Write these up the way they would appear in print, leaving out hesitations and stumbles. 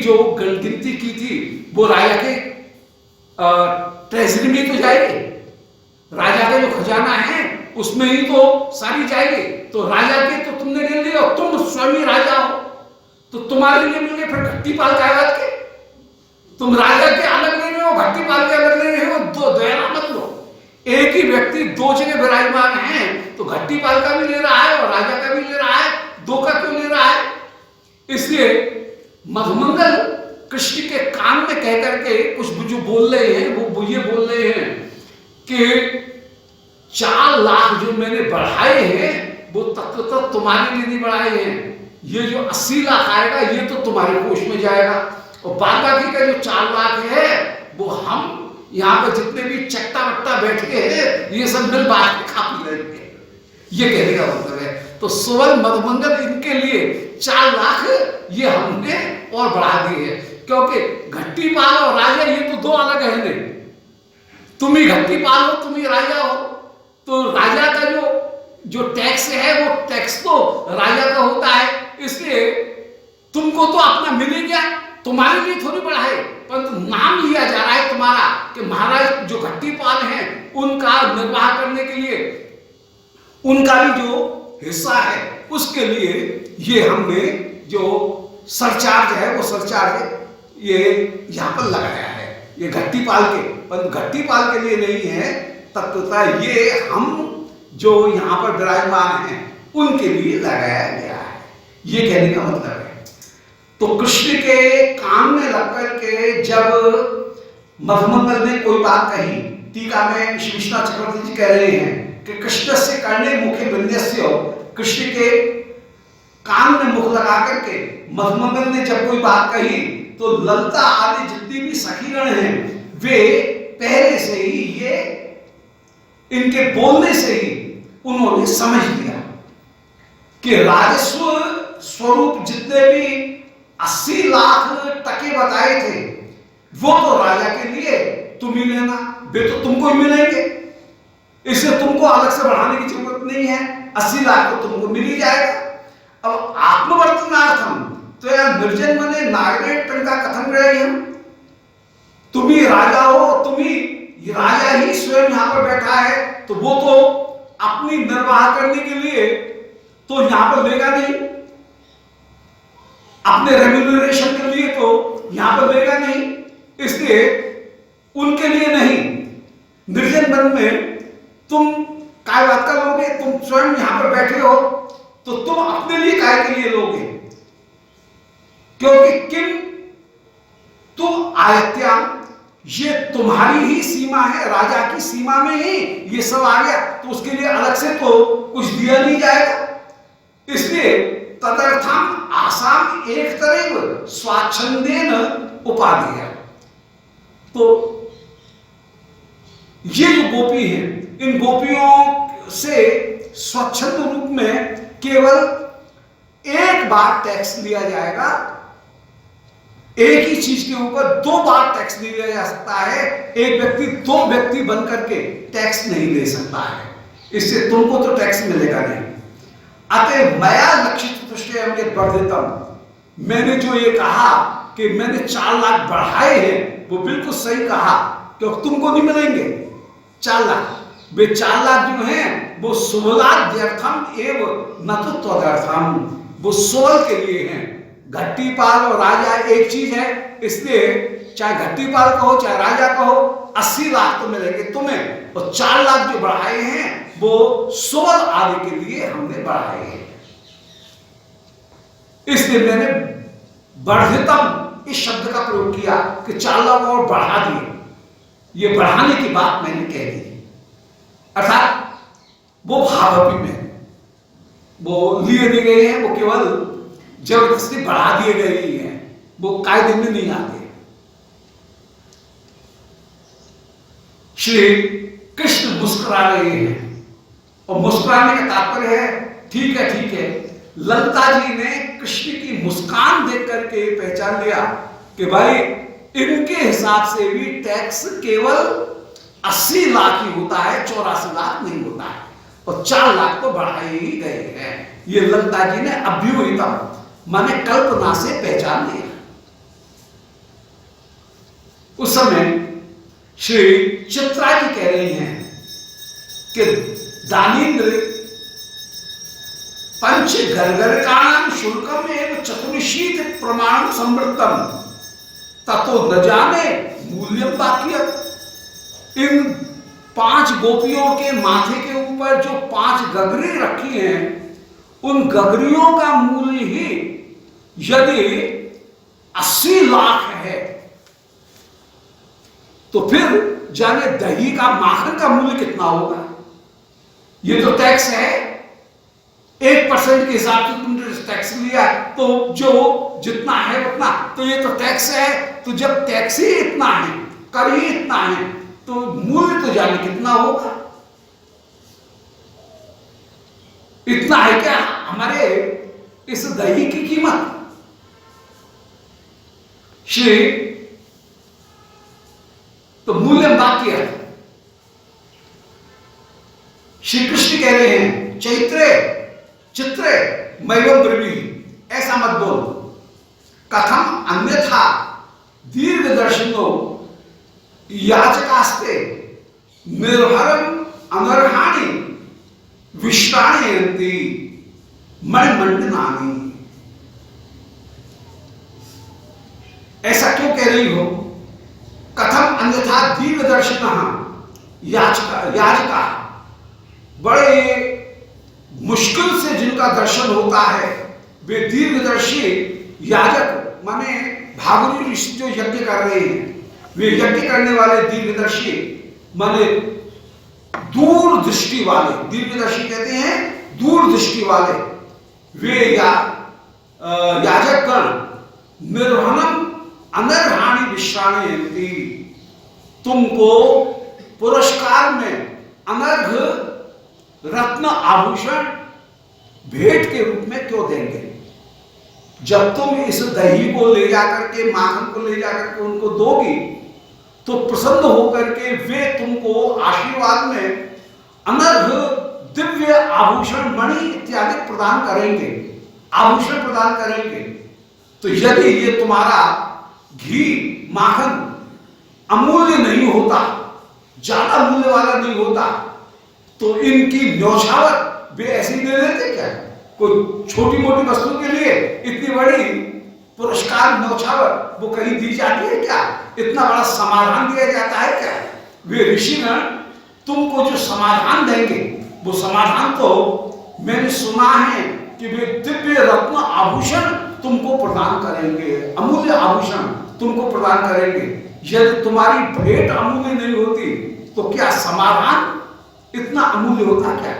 जो गिनती की थी वो राजा के ट्रेजरी में तो जाएगी, राजा का जो खजाना है उसमें ही तो सारी जाएगी। तो राजा के तो तुमने ले लिया, तुम स्वयं राजा हो, तो तुम्हारे लिए मिले फिर घट्टीपाल का बात के? तुम राजा के अलग ले रहे हो, घट्टीपाल के अलग ले रहे हो, दो दोहरा मत लो। एक ही व्यक्ति दो जगह विराजमान है, तो घट्टीपाल का भी ले रहा है और राजा का भी ले रहा है, दो का क्यों ले रहा है? इसलिए मधुमंगल कृष्ण के कान में कह करके कुछ जो बोल रहे हैं वो ये बोल रहे हैं कि 4 लाख जो मैंने बढ़ाए हैं वो तत्वतः तुम्हारे लिए नहीं बढ़ाए हैं, ये जो 80 लाख आएगा ये तो तुम्हारे कोष में जाएगा, और बाकी का जो 4 लाख है वो हम यहाँ पर जितने भी चट्टा बट्टा बैठे हैं ये सब मिल बांट के खा पी लेंगे, ये कहने का मतलब है। तो सुवर्ण मधुमंगल इनके लिए 4 लाख ये हमने और बढ़ा दिए हैं, क्योंकि घट्टीपाल और राजा ये तो दो अलग है नहीं। तुम ही घट्टीपाल हो, तुम ही राजा हो, तो राजा का जो टैक्स है वो टैक्स तो राजा का होता है, इसलिए तुमको तो अपना मिल ही गया, तुम्हारे लिए थोड़ी बढ़ाए, परंतु नाम लिया जा रहा है तुम्हारा कि महाराज जो घट्टीपाल हैं उनका निर्वाह करने के लिए उनका भी जो हिस्सा है उसके लिए ये हमने जो सरचार्ज है वो सरचार्ज ये यहाँ पर लगाया है, ये घट्टीपाल के, परंतु घट्टीपाल के लिए नहीं है, तत्वतः ये हम जो यहाँ पर विराजमान हैं उनके लिए लगाया गया है, ये कहने का मतलब है। तो कृष्ण के कान में लग करके जब मधुमंगल ने कोई बात कही, टीका में श्री विश्वनाथ चक्रवर्ती जी कह रहे हैं कि कृष्ण से कर्णे मुखे विन्यस्य, कृष्ण के कान में मुख लगा करके मधुमंगल ने जब कोई बात कही तो ललिता आदि जितनी भी सखीगण हैं वे पहले से ही ये इनके बोलने से ही उन्होंने समझ लिया कि राजस्व स्वरूप जितने भी 80 लाख टके बताए थे वो तो राजा के लिए तुम ही लेना, वे तो तुमको ही मिलेंगे, इससे तुमको अलग से बढ़ाने की जरूरत नहीं है, 80 लाख तो तुमको मिल ही जाएगा। अब आत्मवर्तनार्थम तो यार निर्जन मने नागरे टंका कथन रहे हम, तुम ही राजा हो, तुम ही राजा ही स्वयं यहां पर बैठा है, तो वो तो अपनी निर्वाह करने के लिए तो यहां पर लेगा नहीं, अपने रेम्यूनरेशन के लिए तो यहां पर लेगा नहीं, इसलिए उनके लिए नहीं, निर्जन वन में तुम काय बात का लोगे, तुम स्वयं यहां पर बैठे हो तो तुम अपने लिए काय के लिए लोगे, क्योंकि किम तुम आयत्या, ये तुम्हारी ही सीमा है, राजा की सीमा में ही ये सब आ गया, तो उसके लिए अलग से तो कुछ दिया नहीं जाएगा, इसलिए तदर्थम आसाम एक तरह स्वाच्छंदेन उपाधि। तो ये जो गोपी है इन गोपियों से स्वच्छंद रूप में केवल एक बार टैक्स लिया जाएगा, एक ही चीज के ऊपर 2 बार टैक्स नहीं लिया जा सकता है, एक व्यक्ति 2 व्यक्ति बन करके टैक्स नहीं ले सकता है, इससे तुमको तो टैक्स मिलेगा नहीं। अतः मया लक्षित वर्धितम, मैंने जो ये कहा कि मैंने 4 लाख बढ़ाए हैं वो बिल्कुल सही कहा, क्योंकि तुमको नहीं मिलेंगे 4 लाख, वे 4 लाख जो हैं वो सुबलाद्यर्थम एवं न तो त्वदर्थम, वो सोल के लिए हैं। घट्टीपाल और राजा एक चीज है, इसलिए चाहे घट्टीपाल कहो चाहे राजा कहो 80 लाख तो मिलेंगे तुम्हें, और 4 लाख जो बढ़ाए हैं वो सोल आदि के लिए हमने बढ़ाए हैं, इसलिए मैंने वर्धितम इस शब्द का प्रयोग किया कि 4 लाख और बढ़ा दिए, ये बढ़ाने की बात मैंने कह दी, अर्थात वो भावपी में वो लिए दिए गए हैं, वो केवल जबरदस्ती बढ़ा दिए गए ही हैं, वो कायदे में नहीं आते। श्री कृष्ण मुस्कुरा रहे हैं, और मुस्कुराने का तात्पर्य है ठीक है, ललिता जी ने कृष्ण की मुस्कान देख करके पहचान लिया कि भाई इनके हिसाब से भी टैक्स केवल 80 लाख ही होता है, 84 लाख नहीं होता है, और 4 लाख तो बढ़ाए ही गए हैं। ये ललिता जी ने अभ्यूहितम माने कल्पना से पहचान लिया। उस समय श्री चित्रा जी कह रही हैं कि दानीन्द्र पंच गर्गरकाणां शुल्कम एवं चतुर्शीत प्रमाण संवृत्तम ततो न जाने मूल्यम बाकियत। इन 5 गोपियों के माथे के ऊपर जो 5 गगरी रखी हैं, उन गगरियों का मूल्य ही यदि 80 लाख है तो फिर जाने दही का, माखन का मूल्य कितना होगा। ये तो टैक्स है, 1% के हिसाब से तुमने टैक्स लिया तो जो जितना है उतना, तो ये तो टैक्स है। तो जब टैक्स ही इतना है, कर ही इतना है, तो मूल्य तो जाने कितना होगा। इतना है क्या हमारे इस दही की कीमत। श्री तो मूल्य बाकी है। श्री कृष्ण कह रहे हैं चैत्रे चित्रे मैवम ब्रवी, ऐसा मत बोल। कथम अन्यथा दीर्घ दर्शनो याचकास्ते निर्भरम अनर्हाणि विश्राणयन्ति मणिमंडनानि। ऐसा क्यों कह रही हो। कथम अन्यथा दीर्घ दर्शन याचका, बड़े मुश्किल से जिनका दर्शन होता है वे दीर्घदर्शी याजक, माने भागुरी ऋषि जो यज्ञ कर रहे हैं, वे यज्ञ करने वाले दीर्घदर्शी माने दूर दृष्टि वाले, दीर्घदर्शी कहते हैं दूर दृष्टि वाले, वे याजक गण निर्वहनम अनर्हाणि विश्राणयन्ति, तुमको पुरस्कार में अनर्घ रत्न आभूषण भेंट के रूप में क्यों देंगे। जब तुम इस दही को ले जाकर के, माखन को ले जाकर के उनको दोगी तो प्रसन्न होकर के वे तुमको आशीर्वाद में अनर्घ दिव्य आभूषण, मणि इत्यादि प्रदान करेंगे, आभूषण प्रदान करेंगे। तो यदि ये तुम्हारा घी माखन अमूल्य नहीं होता, ज्यादा मूल्य वाला नहीं होता, तो इनकी न्यौछावर वे ऐसे ही दे देते क्या। कोई छोटी मोटी वस्तु के लिए इतनी बड़ी पुरस्कार न्यौछावर वो कहीं दी जाती है क्या। इतना बड़ा समाधान दिया जाता है क्या। वे ऋषिगण तुमको जो समाधान देंगे वो समाधान तो मैंने सुना है कि वे दिव्य रत्न आभूषण तुमको प्रदान करेंगे, अमूल्य आभूषण तुमको प्रदान करेंगे। यदि तुम्हारी भेंट अमूल्य नहीं होती तो क्या समाधान इतना अमूल्य होता क्या।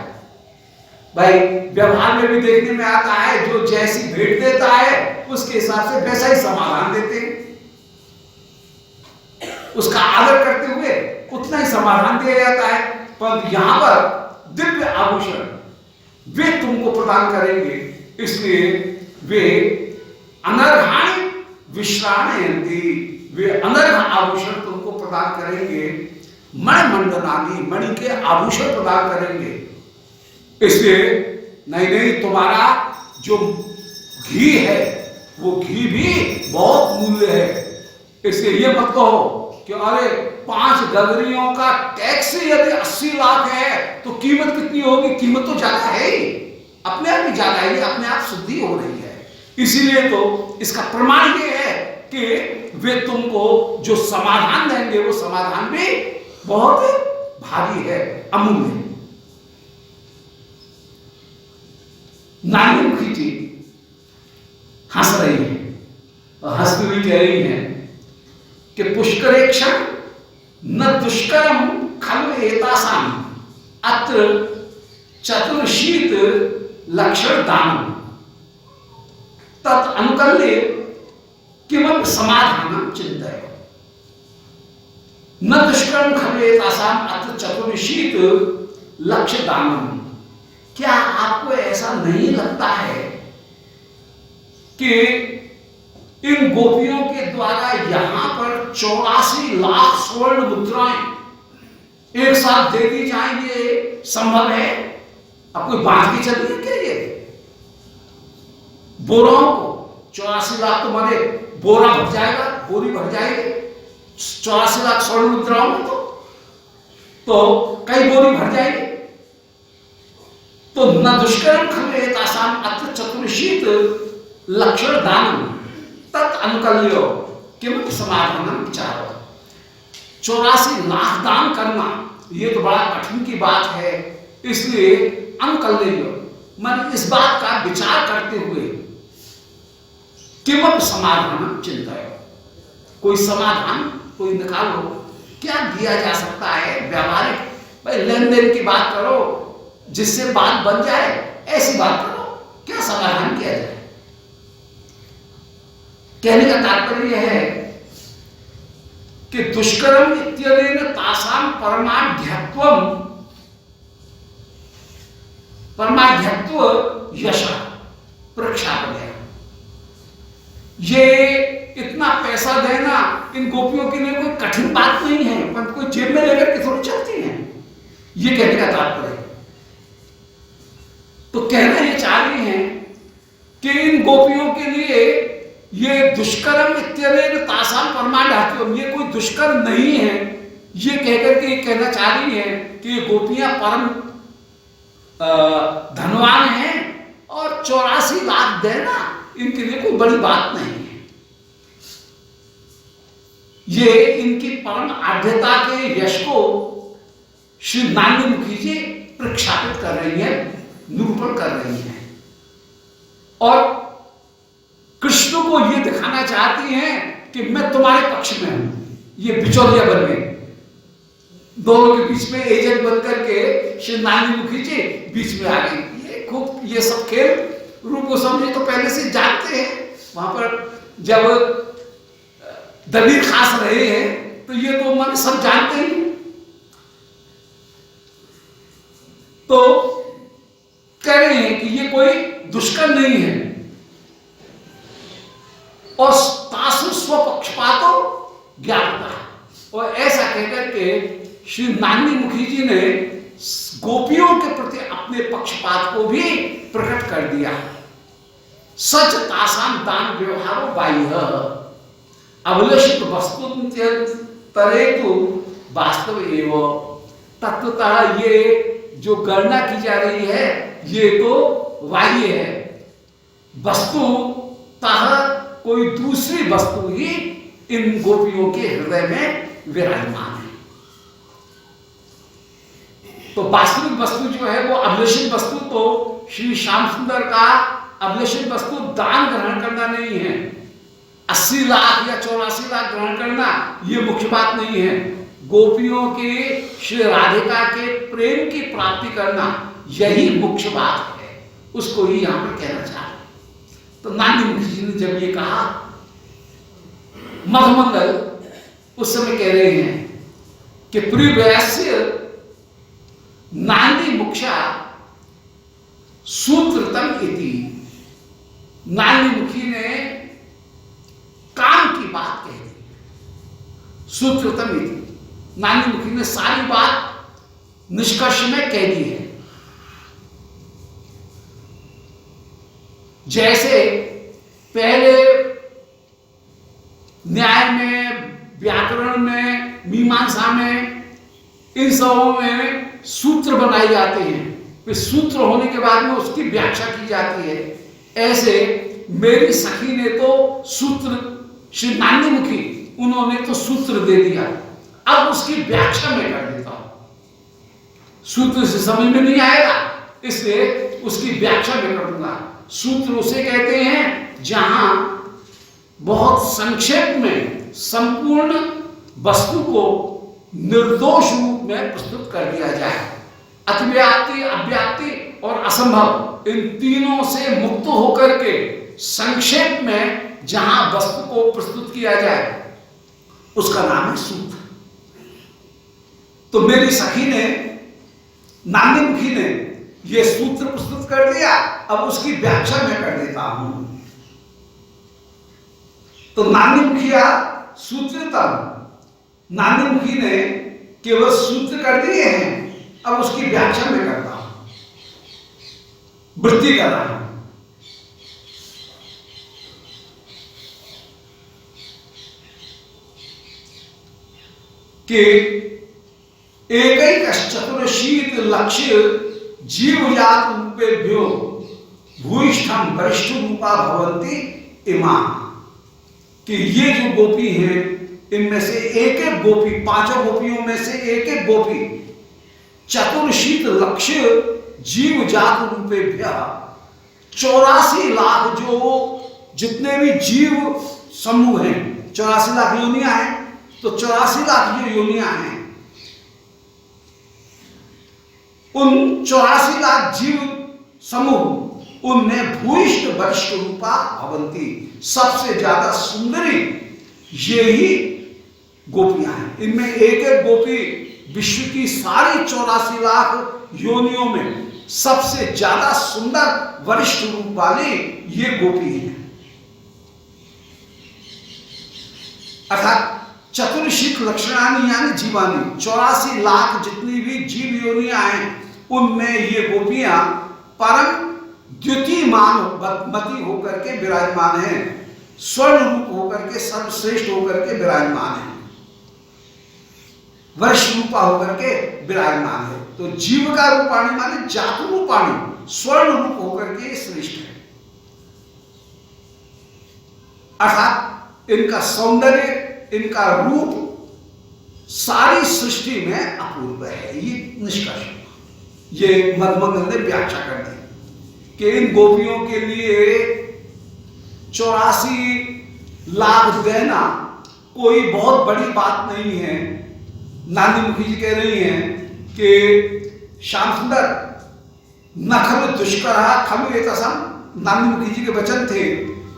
भाई व्यवहार में भी देखने में आता है, जो जैसी भेंट देता है उसके हिसाब से वैसा ही समाधान देते हैं, उसका आदर करते हुए उतना ही समाधान दिया जाता है। पर यहां पर दिव्य आभूषण वे तुमको प्रदान करेंगे, इसलिए वे अनर्हाणि विश्राणयन्ति, वे अनर्घ आभूषण तुमको प्रदान करेंगे, मणिमंडनानि, मणि के आभूषण प्रदान करेंगे। इसलिए नहीं तुम्हारा जो घी है वो घी भी बहुत मूल्य है। इसलिए ये मत कहो कि अरे 5 गगरियों का टैक्स यदि 80 लाख है तो कीमत कितनी होगी। कीमत तो ज्यादा है ही, अपने आप ही ज्यादा है, अपने आप शुद्धि हो रही है। इसीलिए तो इसका प्रमाण ये है कि वे तुमको जो समाधान देंगे वो समाधान भी बहुत भारी है, अमूल्य। नानी मुखी जी हंस रही है और हंसती हुई कह रही है कि पुष्करेक्षण न दुष्करम खलु एतासाम अत्र चतुर्शीत लक्षण दानम तत् अनुकल्य किमपि समाधानम चिंतय। न दुष्कर्म खलु एतासाम अत्र चतुर्शीत लक्ष्य दानम। क्या आपको ऐसा नहीं लगता है कि इन गोपियों के द्वारा यहां पर 84 लाख स्वर्ण मुद्राएं एक साथ दे दी जाएंगे, संभव है। अब कोई बात की चल रही है क्या ये बोराओं को 84 लाख तो माने बोरा भर जाएगा, बोरी भर जाएगी। 84 लाख स्वर्ण मुद्राओं में तो कई बोरी भर जाएगी। तो न दुष्कर्म खले तासाम अत्र चतुर्शीत लक्षण दान तत् अनुकल्यो किम समाधान विचार। 84 लाख दान करना ये तो बड़ा कठिन की बात है, इसलिए अनुकल्यो मन इस बात का विचार करते हुए किम समाधान चिंता, कोई समाधान कोई निकालो, क्या दिया जा सकता है व्यावहारिक, भाई लेन देन की बात करो जिससे बात बन जाए, ऐसी बात करो, क्या समाधान किया जाए। कहने का तात्पर्य है कि दुष्कर्म इत्यनेन तासाम परमाध्यत्व यश प्रक्षापन, ये इतना पैसा देना इन गोपियों के लिए कोई कठिन बात नहीं है, पर कोई जेब में लेकर के थोड़ी चलती है, ये कहने का तात्पर्य। तो कहना ये चाह रही हैं कि इन गोपियों के लिए ये दुष्कर्म इत्यनेन तासाम परमाध्यत्व, ये कोई दुष्कर्म नहीं है, ये कहकर के कहना चाह रही है कि ये गोपियां परम धनवान हैं और 84 लाख देना इनके लिए कोई बड़ी बात नहीं है। ये इनकी परम आढ़्यता के यश को श्री नानी मुखी जी प्रख्यापित कर रही है, निरूपण कर रही है, और कृष्ण को ये दिखाना चाहती हैं कि मैं तुम्हारे पक्ष में हूं। ये बिचौलिया बन गई, दोनों के बीच में एजेंट बनकर के श्री नानी मुखी जी बीच में आ गई। ये खूब ये सब खेल रूप गोस्वामी तो पहले से जानते हैं, वहां पर जब दबीर खास रहे हैं तो ये तो मन सब जानते हैं। तो कह रहे हैं कि ये कोई दुष्कर्म नहीं है, और तासु स्वपक्षपातो ज्ञापता, और ऐसा कहकर के श्री नानी मुखी जी ने गोपियों के प्रति अपने पक्षपात को भी प्रकट कर दिया। सच तासाम दान व्यवहारो बाह्य अभिलषित वस्तु तरेतु वास्तव एवं, तत्वतः ये जो गणना की जा रही है ये तो बाह्य है, वस्तुतः कोई दूसरी वस्तु ही इन गोपियों के हृदय में विराजमान है। तो वास्तविक वस्तु जो है वो अभिलषित वस्तु, तो श्री श्याम सुंदर का अभिलषित वस्तु दान ग्रहण करना नहीं है, 80 लाख या 84 लाख ग्रहण करना ये मुख्य बात नहीं है। गोपियों के श्री राधिका के प्रेम की प्राप्ति करना यही मुख्य बात है, उसको ही यहां पर कहना चाह रहे। तो नानी मुखी जी ने जब ये कहा मधुमंगल, उस समय कह रहे हैं कि प्रियवैस्य नानी मुख्या सूत्रतम इति, नानी मुखी ने काम की बात कह दी, सूत्रतम इति, नानी मुखी ने सारी बात निष्कर्ष में कह दी है। जैसे पहले न्याय में, व्याकरण में, मीमांसा में, इन सबों में सूत्र बनाए जाते हैं, फिर सूत्र होने के बाद में उसकी व्याख्या की जाती है। ऐसे मेरी सखी ने तो सूत्र, श्री नानी मुखी उन्होंने तो सूत्र दे दिया, अब उसकी व्याख्या मैं कर देता हूं। सूत्र से समझ में नहीं आएगा, इसलिए उसकी व्याख्या मैं कर दूंगा। सूत्र उसे कहते हैं जहां बहुत संक्षेप में संपूर्ण वस्तु को निर्दोष रूप में प्रस्तुत कर दिया जाए। अतिव्याप्ति, अव्याप्ति और असंभव, इन तीनों से मुक्त होकर के संक्षेप में जहां वस्तु को प्रस्तुत किया जाए उसका नाम है सूत्र। तो मेरी सखी ने, नानी मुखी ने ये सूत्र प्रस्तुत कर दिया, अब उसकी व्याख्या मैं कर देता हूं। तो नानी मुखिया सूत्रतम, नानी मुखी ने केवल सूत्र कर दिए हैं, अब उसकी व्याख्या मैं करता हूं, वृत्ति कर रहा हूं। कि एक चतुर्शीत लक्ष्य जीवजात रूपेभ्यो भूयिष्ठम वरिष्ठ रूपा भवन्ति इमा, कि ये जो गोपी हैं इनमें से एक एक गोपी, पांचों गोपियों में से एक एक गोपी चतुर्शीत लक्ष्य जीव जात रूपेभ्य 84 लाख जो जितने भी जीव समूह हैं, 84 लाख योनियां हैं, तो 84 लाख जो योनियां हैं उन 84 लाख जीव समूह उनमें भूयिष्ठ वरिष्ठ रूपा भवंती, सबसे ज्यादा सुंदरी ये ही गोपियां हैं। इनमें एक एक गोपी विश्व की सारी 84 लाख योनियों में सबसे ज्यादा सुंदर वरिष्ठ रूप वाली ये गोपी है। अर्थात चतुर्शीत लक्षणानि यानी जीवानी, 84 लाख जितनी भी जीव योनियां हैं उनमें ये गोपियां परम द्युतिमान मती होकर के विराजमान है, स्वर्ण रूप होकर के सर्वश्रेष्ठ होकर के विराजमान है, वरिष्ठ रूपा होकर के विराजमान है। तो जीव का रूपाणी माने जातु रूपाणी, स्वर्ण रूप होकर के श्रेष्ठ है। अर्थात इनका सौंदर्य, इनका रूप सारी सृष्टि में अपूर्व है। ये निष्कर्ष ये मधुमंगल ने व्याख्या कर दी कि इन गोपियों के लिए 84 लाख देना कोई बहुत बड़ी बात नहीं है। नानी मुखी जी कह रही हैं कि श्याम सुंदर न खलु दुष्कर खलु एतासाम, नानी मुखी जी के वचन थे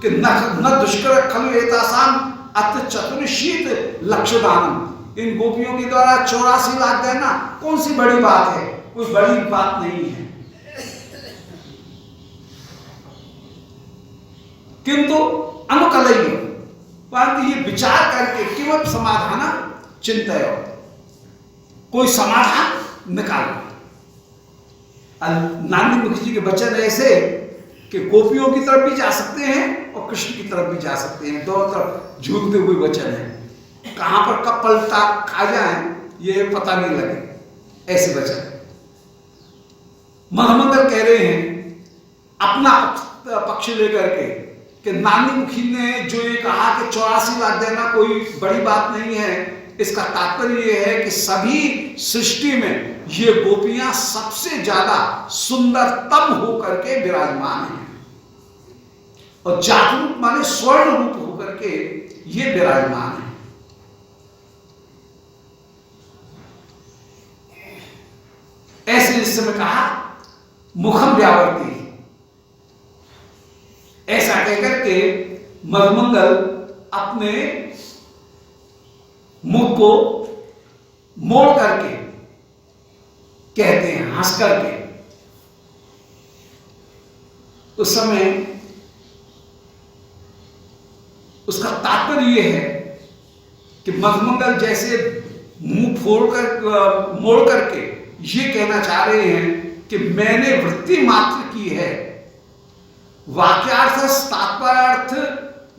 कि न दुष्कर खलु एतासाम अत चतुर्शीत लक्षदानम, इन गोपियों के द्वारा 84 लाख देना कौन सी बड़ी बात है, कोई बड़ी बात नहीं है। किंतु अनुकलय्य, परंतु ये विचार करके केवल समाधान चिंतय, कोई समाधान निकालो। नानी मुखी जी के वचन ऐसे कि गोपियों की तरफ भी जा सकते हैं और कृष्ण की तरफ भी जा सकते हैं, दोनों तरफ झूलते हुए वचन है। कहां पर कब पलटा खा जाए ये पता नहीं लगे, ऐसे वचन। मधुमंगल कह रहे हैं अपना पक्ष लेकर के कि नानी मुखी ने जो ये कहा कि 84 लाख देना कोई बड़ी बात नहीं है, इसका तात्पर्य ये है कि सभी सृष्टि में ये गोपियां सबसे ज्यादा सुंदरतम होकर के विराजमान हैं और जागरूक माने स्वर्ण रूप होकर के ये विराजमान है। ऐसे इस समय कहा मुखम व्यावर्ती, ऐसा कहकर के मधुमंगल अपने मुख को मोड़ करके कहते हैं, हंस करके। उस समय उसका तात्पर्य यह है कि मधुमंगल जैसे मुंह मोड़ करके ये कहना चाह रहे हैं कि मैंने वृत्ति मात्र की है, वाक्यार्थ तात्पर्यार्थ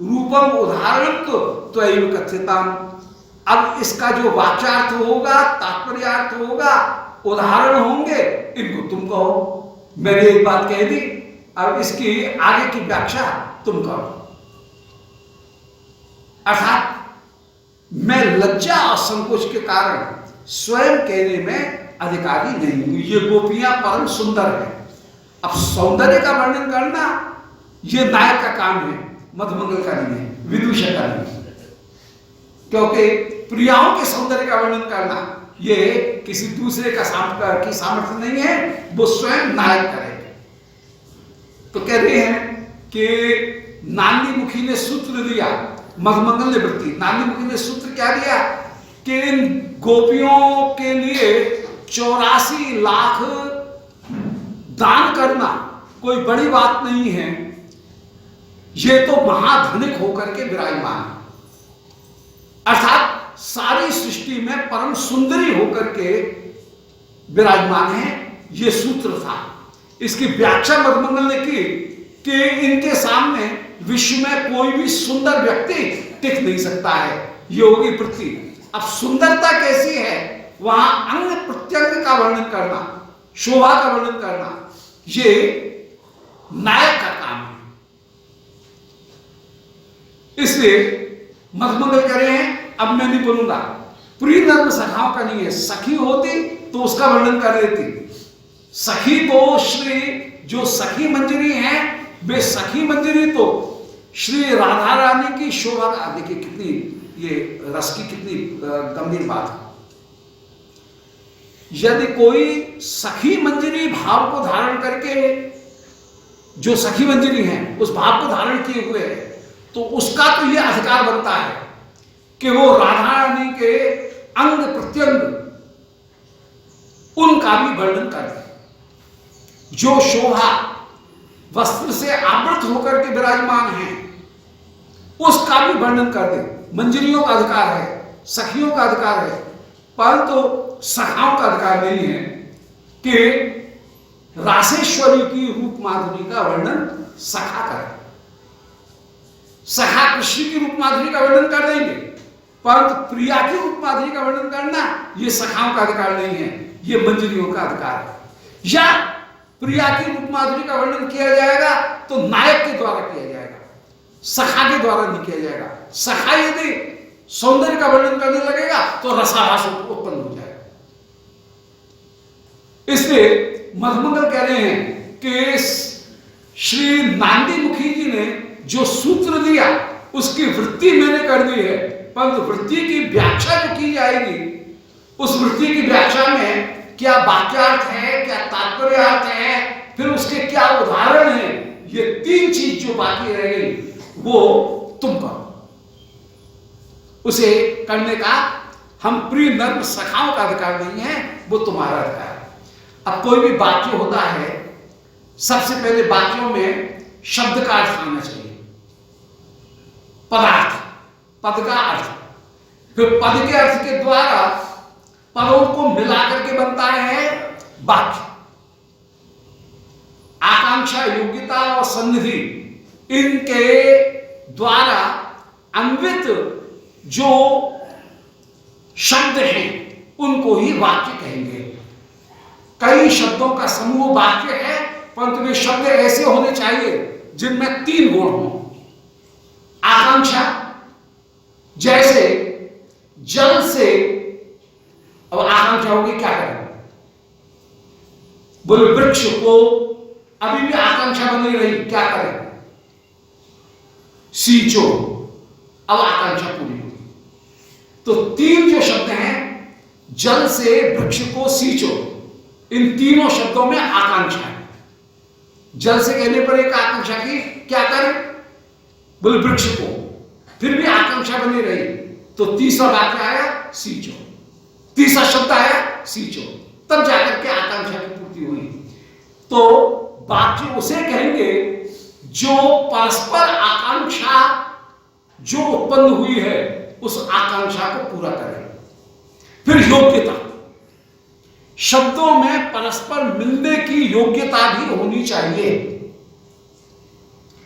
रूपम उदाहरण तो त्वयैव कथ्यताम। अब इसका जो वाक्यार्थ होगा, तात्पर्यार्थ होगा, उदाहरण होंगे, इनको तुम कहो। मैंने एक बात कह दी, अब इसकी आगे की व्याख्या तुम करो। अर्थात मैं लज्जा और संकोच के कारण स्वयं कहने में अधिकारी नहीं हूं। ये गोपियां परम सुंदर है। अब सौंदर्य का वर्णन करना ये नायक का काम है, मधुमंगल का नहीं है, विदूषक का नहीं है। क्योंकि प्रियाओं के सौंदर्य का वर्णन करना ये किसी दूसरे का की सामर्थ्य नहीं है, वो स्वयं नायक करेगा। तो कह रहे हैं कि नानी मुखी ने सूत्र दिया, मधुमंगल ने वृत्ति, नानी मुखी ने सूत्र क्या दिया कि इन गोपियों के लिए 84 लाख दान करना कोई बड़ी बात नहीं है, ये तो महाधनिक होकर के विराजमान है। अर्थात सारी सृष्टि में परम सुंदरी होकर के विराजमान है, ये सूत्र था। इसकी व्याख्या मधुमंगल ने की कि इनके सामने विश्व में कोई भी सुंदर व्यक्ति टिक नहीं सकता है, ये होगी वृत्ति। अब सुंदरता कैसी है वहां अंग प्रत्यंग का वर्णन करना, शोभा का वर्णन करना, ये नायक का काम है। इसलिए मधुमंगल कह रहे हैं, अब मैं नहीं बोलूंगा, प्रिय नर्म सखाओं का नहीं है, सखी होती तो उसका वर्णन कर देती। सखी तो श्री जो सखी मंजरी है, वे सखी मंजरी तो श्री राधा रानी की शोभा का, देखिए कितनी ये रस की कितनी गंभीर बात है। यदि कोई सखी मंजरी भाव को धारण करके, जो सखी मंजरी है उस भाव को धारण किए हुए है, तो उसका तो यह अधिकार बनता है कि वो राधा रानी के अंग प्रत्यंग उनका भी वर्णन कर दे। जो शोभा वस्त्र से आवृत होकर के विराजमान है उसका भी वर्णन कर दे। मंजरियों का अधिकार है, सखियों का अधिकार है, परंतु सखाओं का अधिकार नहीं है कि रासेश्वरी की रूप माधुरी का वर्णन सखा करे। सखा कृष्ण की रूप माधुरी का वर्णन कर देंगे, परंतु प्रिया की रूप माधुरी का वर्णन करना यह सखाओं का अधिकार नहीं है, यह मंजरियों का अधिकार है। या प्रिया की रूप माधुरी का वर्णन किया जाएगा तो नायक के द्वारा किया जाएगा, सखा के द्वारा नहीं किया जाएगा। सखा यदि सौंदर्य का वर्णन करने लगेगा तो रसाभास उत्पन्न हो जाएगा। इसलिए मधुमंगल कह रहे हैं कि श्री नांदी मुखी जी ने जो सूत्र दिया उसकी वृत्ति मैंने कर दी है, परंतु वृत्ति की व्याख्या जो की जाएगी, उस वृत्ति की व्याख्या में क्या वाक्यार्थ है, क्या तात्पर्यार्थ है, फिर उसके क्या उदाहरण है, ये तीन चीज जो बाकी रह गई वो तुम करो। उसे करने का हम प्रिय नर्म सखाओं का अधिकार नहीं है, वो तुम्हारा अधिकार है। अब कोई भी वाक्य होता है, सबसे पहले वाक्यों में शब्द का अर्थ आना चाहिए, पदार्थ, पद का अर्थ, फिर पद के अर्थ के द्वारा पदों को मिलाकर के बनता है वाक्य। आकांक्षा, योग्यता और सन्निधि, इनके द्वारा अन्वित जो शब्द हैं उनको ही वाक्य कहेंगे। कई शब्दों का समूह वाक्य है, परंतु वे शब्द ऐसे होने चाहिए जिनमें तीन गुण हों। आकांक्षा, जैसे जल से, अब आकांक्षा होगी क्या करें, बोले वृक्ष को, अभी भी आकांक्षा बनी रही, क्या करें, सींचो, अब आकांक्षा पूरी होगी। तो तीन जो शब्द हैं, जल से वृक्ष को सींचो, इन तीनों शब्दों में आकांक्षा है। जल से कहने पर एक आकांक्षा की, क्या करें, बोले वृक्ष को, फिर भी आकांक्षा बनी रही, तो तीसरा वाक्य आया सींचो, तीसरा शब्द आया सींचो, तब जाकर के आकांक्षा की पूर्ति हुई। तो वाक्य उसे कहेंगे जो परस्पर आकांक्षा जो उत्पन्न हुई है उस आकांक्षा को पूरा करे। फिर योग्यता, शब्दों में परस्पर मिलने की योग्यता भी होनी चाहिए।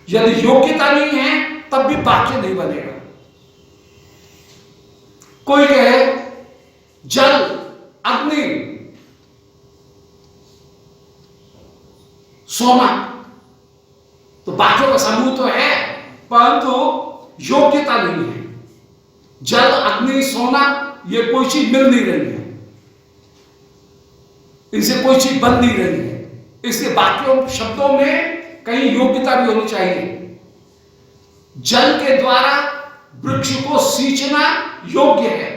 यदि योग्यता नहीं है तब भी वाक्य नहीं बनेगा। कोई कहे जल, अग्नि, सोना, तो वाक्यों का समूह तो है, परंतु योग्यता नहीं है। जल, अग्नि, सोना, ये कोई चीज मिल नहीं रही है, इनसे कोई चीज बन नहीं रही है। इसलिए वाक्यों शब्दों में कहीं योग्यता भी होनी चाहिए। जल के द्वारा वृक्ष को सींचना योग्य है,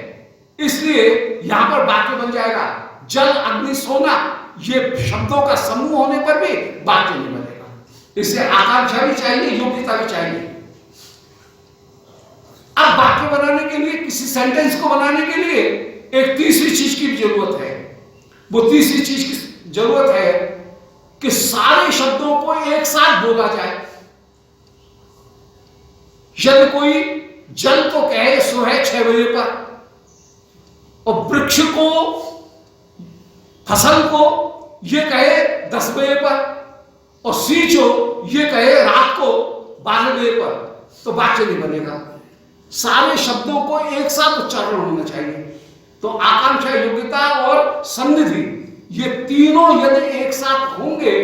इसलिए यहां पर वाक्य बन जाएगा। जल, अग्नि, सोना, ये शब्दों का समूह होने पर भी वाक्य नहीं बनेगा। इसलिए आकांक्षा भी चाहिए, योग्यता भी चाहिए। अब वाक्य बनाने के लिए, किसी सेंटेंस को बनाने के लिए एक तीसरी चीज की भी जरूरत है। वो तीसरी चीज की जरूरत है कि सारे शब्दों को एक साथ बोला जाए। यदि कोई जल को कहे सुबह 6 बजे पर, और वृक्ष को, फसल को ये कहे 10 बजे पर, और सींचो ये कहे रात को 12 बजे पर, तो वाक्य नहीं बनेगा। सारे शब्दों को एक साथ उच्चारण होना चाहिए। तो आकांक्षा, योग्यता और सन्निधि, ये तीनों यदि एक साथ होंगे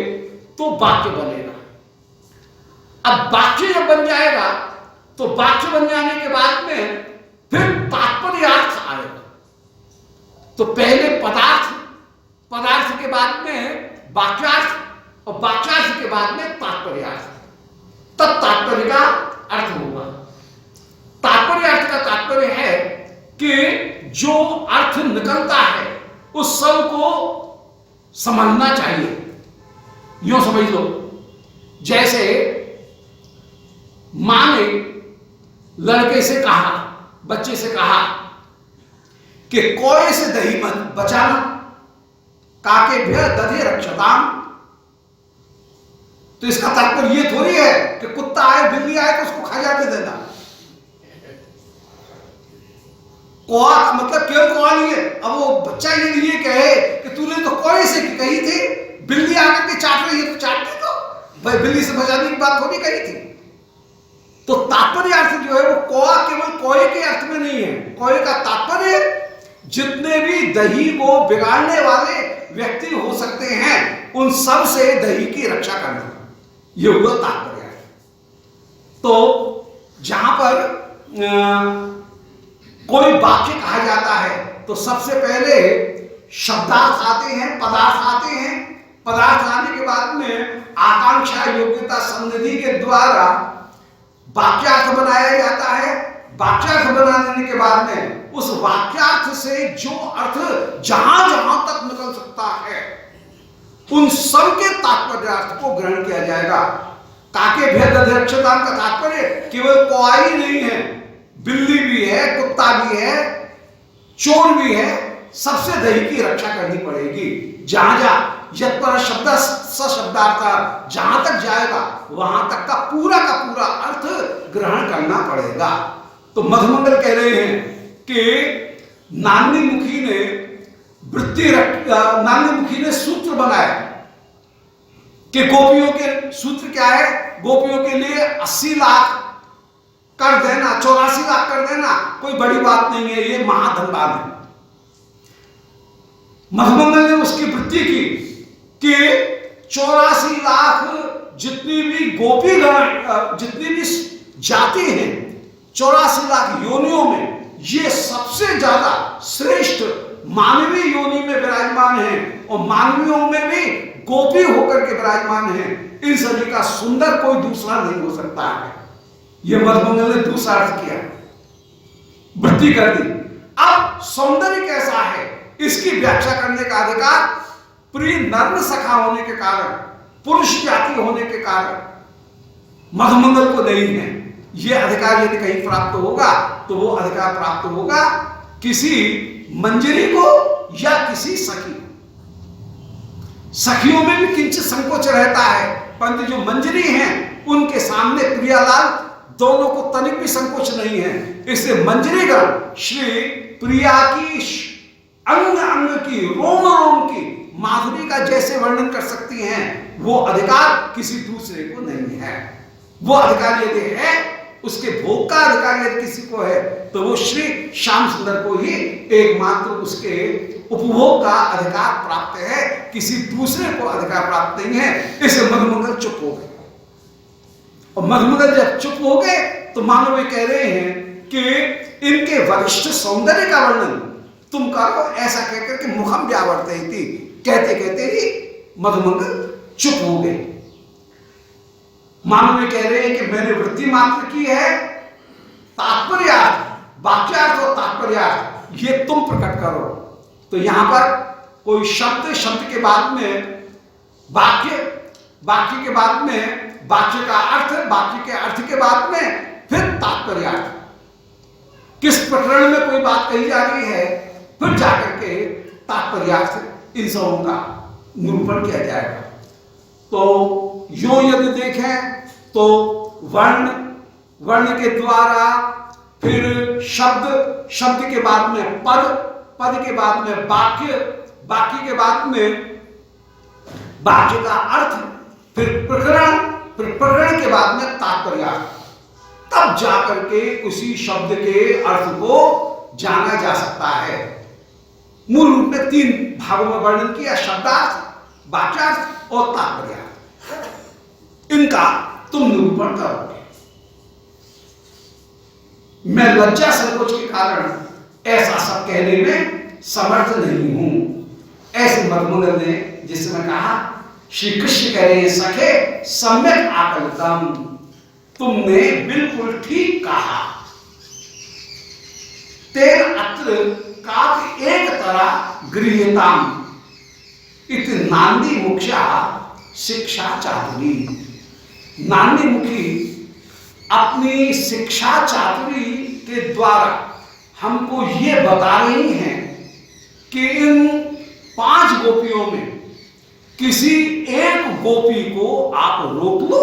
तो वाक्य बनेगा। अब वाक्य जब बन जाएगा तो वाक्य बन जाने के बाद में फिर तात्पर्यार्थ आएगा। तो पहले पदार्थ, पदार्थ के बाद में वाक्यार्थ और वाक्यार्थ के बाद में तात्पर्यार्थ, तब तात्पर्य का अर्थ होगा। तात्पर्य अर्थ का तात्पर्य है कि जो अर्थ निकलता है उस सब को समझना चाहिए। यूं समझ लो, जैसे मां ने लड़के से कहा, बच्चे से कहा कि कोए से दही मत बचाना, काके भय दधे रक्षताम। तो इसका तात्पर्य ये थोड़ी है कि कुत्ता आए, बिल्ली आए तो उसको खा जाके देना। कोआ का मतलब केवल कोआ नहीं है। अब वो बच्चा ये कहे कि तूने तो कोए से कही थी, बिल्ली आकर के चाट रही है तो चाट दे दो, भाई बिल्ली से बचाने की बात थोड़ी कही थी। तो तात्पर्य अर्थ जो है वो कोआ केवल कोए के अर्थ में नहीं है। कोए का तात्पर्य जितने भी दही को बिगाड़ने वाले व्यक्ति हो सकते हैं उन सब से दही की रक्षा करना, ये हुआ तात्पर्य। तो जहां पर कोई वाक्य कहा जाता है तो सबसे पहले शब्दार्थ आते हैं, पदार्थ आते हैं। पदार्थ आने के बाद में आकांक्षा, योग्यता, सन्निधि के द्वारा वाक्यार्थ बनाया जाता है। वाक्यार्थ बनाने के बाद में उस वाक्यार्थ से जो अर्थ जहां जहां तक निकल सकता है उन सब के तात्पर्यार्थ को ग्रहण किया जाएगा। काके भेद अध्यक्षता का तात्पर्य केवल कोई नहीं है, बिल्ली भी है, कुत्ता भी है, चोर भी है, सबसे दही की रक्षा करनी पड़ेगी। जहां जहां यत्पर शब्द सशब्दार्थ जहां तक जाएगा वहां तक का पूरा अर्थ ग्रहण करना पड़ेगा। तो मधुमंगल कह रहे हैं कि नानी मुखी ने नानी मुखी ने सूत्र बनाया कि गोपियों के सूत्र क्या है, गोपियों के लिए 80 लाख कर देना, 84 लाख कर देना कोई बड़ी बात नहीं है, ये महाधनवान है। मधुमंगल ने उसकी वृत्ति की कि 84 लाख जितनी भी गोपीगण, जितनी भी जाति हैं, 84 लाख योनियों में ये सबसे ज्यादा श्रेष्ठ मानवीय योनि में विराजमान है और मानवियों में भी गोपी होकर के विराजमान है। इन सभी का सुंदर कोई दूसरा नहीं हो सकता है। यह मधुमंगल ने दूसरा अर्थ किया, वृत्ति कर दी। अब सौंदर्य कैसा है इसकी व्याख्या करने का अधिकार प्रिय नर्म सखा होने के कारण, पुरुष जाति होने के कारण मधुमंगल को नहीं है। यह अधिकार यदि कहीं प्राप्त होगा तो वो अधिकार प्राप्त होगा किसी मंजरी को या किसी सखी। सखियों में भी किंचित संकोच रहता है, परंतु जो मंजरी हैं उनके सामने प्रियालाल दोनों को तनिक भी संकोच नहीं है। इसलिए मंजरीगण श्री प्रिया की अंग अंग की, रोम रोम की माधुरी का जैसे वर्णन कर सकती हैं, वो अधिकार किसी दूसरे को नहीं है। वो अधिकार यदि है, उसके भोग का अधिकार यदि किसी को है तो वो श्री श्याम सुंदर को ही एकमात्र उसके उपभोग का अधिकार प्राप्त है, किसी दूसरे को अधिकार प्राप्त नहीं है। इसलिए मधुमंगल चुप हो गए। और मधुमंगल जब चुप हो गए तो मानो वे कह रहे हैं कि इनके वरिष्ठ सौंदर्य का वर्णन तुम करो, ऐसा कहकर के मुखम व्यावर्ते थी। कहते कहते ही मधुमंगल चुप हो गए। मानो वे कह रहे हैं कि मैंने वृत्ति मात्र की है, तात्पर्यार्थ, वाक्यार्थ और तात्पर्यार्थ ये तुम प्रकट करो। तो यहां पर कोई शब्द, शब्द के बाद में वाक्य, वाक्य के बाद में वाक्य का अर्थ, वाक्य के अर्थ के बाद में फिर तात्पर्यार्थ। किस प्रकरण में कोई बात कही जा रही है, फिर जाकर के तात्पर्यार्थ इन सबों का निरूपण किया जाएगा। तो यो यदि देखें तो वर्ण, वर्ण के द्वारा फिर शब्द, शब्द के बाद में पद, पद के बाद में वाक्य, वाक्य के बाद में वाक्य का अर्थ, फिर प्रकरण, फिर प्रकरण के बाद में तात्पर्यार्थ। तब जाकर के उसी शब्द के अर्थ को जाना जा सकता है। मूल रूप में 3 भागों में वर्णन किया, शब्दार्थ, वाक्यार्थ और तात्पर्यार्थ। इनका तुम निरूपण करो। मैं लज्जा संकोच के कारण ऐसा सब कहने में समर्थ नहीं हूं। ऐसे मधुमंगल ने जिस समय कहा, श्री कृष्ण कह रहे हैं, सखे सम्यक आकलितम, तुमने बिल्कुल ठीक कहा। तेर अत्र काव्य एक तरह गृह्यताम इति नांदी मुख्या शिक्षा चातुरी। नांदी मुखी अपनी शिक्षा चातुरी के द्वारा हमको ये बता रही हैं कि इन 5 गोपियों में किसी एक गोपी को आप रोक लो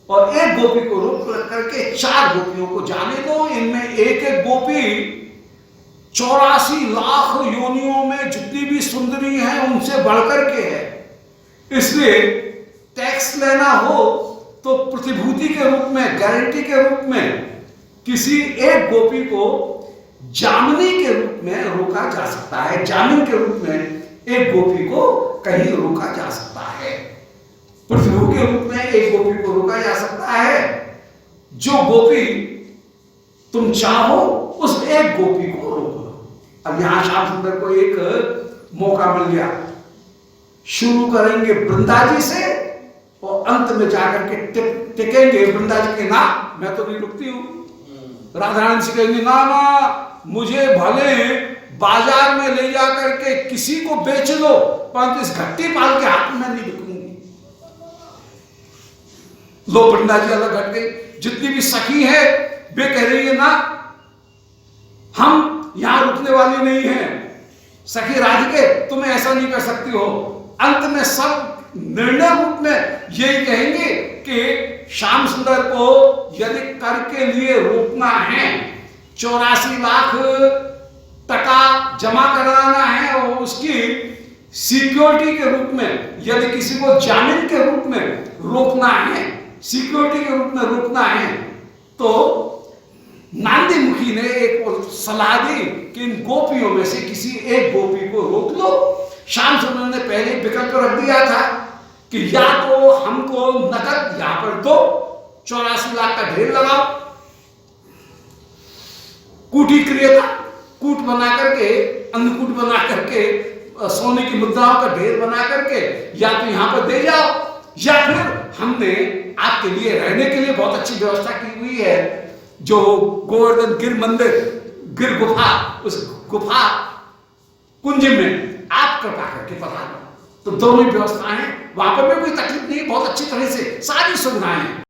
और एक गोपी को रोक करके 4 गोपियों को जाने दो। इनमें एक एक गोपी 84 लाख योनियों में जितनी भी सुंदरी हैं उनसे बढ़कर के है। इसलिए टैक्स लेना हो तो प्रतिभूति के रूप में, गारंटी के रूप में किसी एक गोपी को जामिनी के रूप में रोका जा सकता है। जामीन के रूप में एक गोपी को कहीं रोका जा सकता है। प्रतिभू के रूप में एक गोपी को रोका जा सकता है। जो गोपी तुम चाहो उस एक गोपी को रोक लो। अब यहां श्याम सुंदर को एक मौका मिल गया। शुरू करेंगे वृंदा जी से और अंत में जाकर के टिकेंगे वृंदा जी के नाम। मैं तो नहीं रुकती हूं। राधा रानी से कहेंगे, ना ना, मुझे भले बाजार में ले जाकर के किसी को बेच दो, परंतु इस घट्टी पाल के हाथ में नहीं रुकूंगी। लो वृंदा जी अलग हट गई। जितनी भी सखी है वे कह रही है, ना हम यहां रुकने वाली नहीं है। सखी राधिके तुम ऐसा नहीं कर सकती हो। अंत में सब निर्णय रूप में यही कहेंगे कि श्याम सुंदर को यदि कर के लिए रोकना है, 84 लाख टका जमा कराना है और उसकी सिक्योरिटी के रूप में यदि किसी को जामीन के रूप में रोकना है, सिक्योरिटी के रूप में रोकना है, तो नांदी मुखी ने एक सलाह दी कि इन गोपियों में से किसी एक गोपी को रोक लो। श्याम सुंदर ने पहले विकल्प रख दिया था कि या तो हमको नकद यहां पर दो, 84 लाख का ढेर लगाओ, कूटी क्रियता, कूट बना करके, अन्नकूट बना करके, सोने की मुद्राओं का ढेर बना करके या तो यहां पर दे जाओ, या फिर हमने आपके लिए रहने के लिए बहुत अच्छी व्यवस्था की हुई है। जो गोवर्धन गिर मंदिर, गिर गुफा, उस गुफा कुंज में आप कृपा करके पधारो। तो दोनों व्यवस्थाएं, वहां पर भी कोई तकलीफ नहीं, बहुत अच्छी तरह से सारी सुविधाएं हैं।